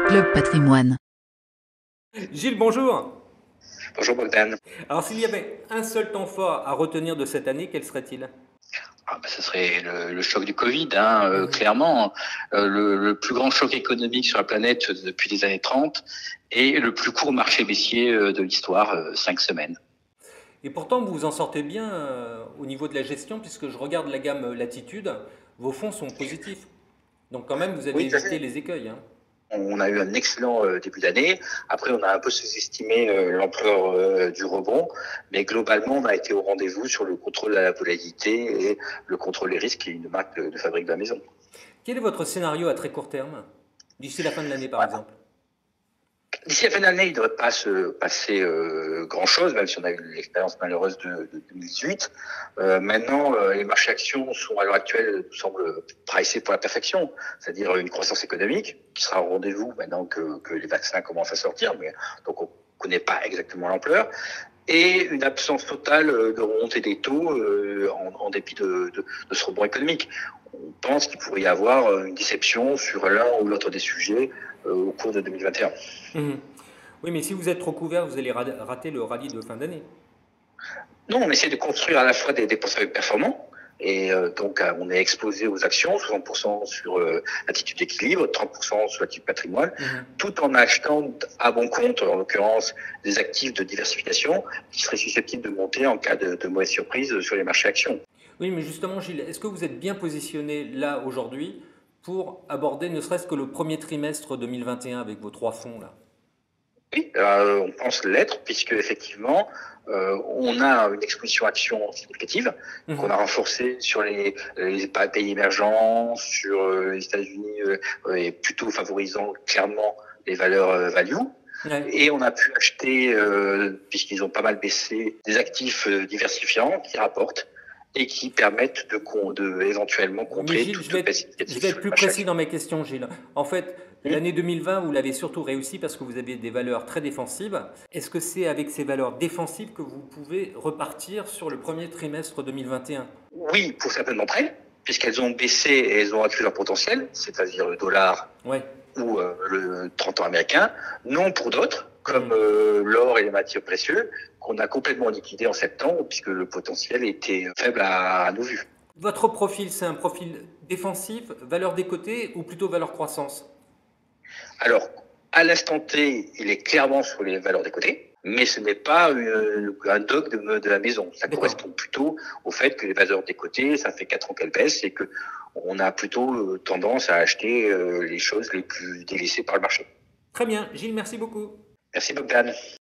Club Patrimoine. Gilles, bonjour. Bonjour Bogdan. Alors, s'il y avait un seul temps fort à retenir de cette année, quel serait-il? Ce serait le choc du Covid, clairement. Le plus grand choc économique sur la planète depuis les années 30 et le plus court marché baissier de l'histoire, 5 semaines. Et pourtant, vous vous en sortez bien au niveau de la gestion, puisque je regarde la gamme Latitude, vos fonds sont positifs. Donc quand même, vous avez Oui, tout à évité fait. les écueils. On a eu un excellent début d'année. Après, on a un peu sous-estimé l'ampleur du rebond, mais globalement, on a été au rendez-vous sur le contrôle de la volatilité et le contrôle des risques, qui est une marque de fabrique de la maison. Quel est votre scénario à très court terme, d'ici la fin de l'année par Voilà. exemple? D'ici la fin de l'année, il ne devrait pas se passer grand-chose, même si on a eu l'expérience malheureuse de 2018. Maintenant, les marchés actions sont à l'heure actuelle, nous semblent pricés pour la perfection, c'est-à-dire une croissance économique qui sera au rendez-vous maintenant que les vaccins commencent à sortir, mais donc on ne connaît pas exactement l'ampleur, et une absence totale de remontée des taux en dépit de ce rebond économique. On pense qu'il pourrait y avoir une déception sur l'un ou l'autre des sujets au cours de 2021. Oui, mais si vous êtes trop couvert, vous allez rater le rallye de fin d'année. Non, on essaie de construire à la fois des portefeuilles performants, et donc on est exposé aux actions, 60% sur l'attitude d'équilibre, 30% sur l'attitude patrimoine, tout en achetant à bon compte, en l'occurrence, des actifs de diversification qui seraient susceptibles de monter en cas de mauvaise surprise sur les marchés actions. Oui, mais justement, Gilles, est-ce que vous êtes bien positionné là aujourd'hui pour aborder ne serait-ce que le premier trimestre 2021 avec vos trois fonds là? Oui, on pense l'être, puisque effectivement, on a une exposition action significative qu'on a renforcée sur les pays émergents, sur les États-Unis, et plutôt favorisant clairement les valeurs value. Ouais. Et on a pu acheter, puisqu'ils ont pas mal baissé, des actifs diversifiants qui rapportent et qui permettent de éventuellement Oui, mais contrer Gilles, toute baisse significative je vais être sur le plus marché précis action. dans mes questions, Gilles. En fait, l'année 2020, vous l'avez surtout réussi parce que vous avez des valeurs très défensives. Est-ce que c'est avec ces valeurs défensives que vous pouvez repartir sur le premier trimestre 2021? Oui, pour certaines d'entre elles, puisqu'elles ont baissé et elles ont accru leur potentiel, c'est-à-dire le dollar Ouais. ou le 30 ans américain. Non pour d'autres, comme l'or et les matières précieuses, qu'on a complètement liquidé en septembre, puisque le potentiel était faible à nos vues. Votre profil, c'est un profil défensif, valeur décotée ou plutôt valeur croissance? Alors, à l'instant T, il est clairement sur les valeurs des côtés, mais ce n'est pas un dogme de la maison. Ça correspond plutôt au fait que les valeurs des côtés, ça fait 4 ans qu'elles baissent et que on a plutôt tendance à acheter les choses les plus délaissées par le marché. Très bien, Gilles, merci beaucoup. Merci Bogdan.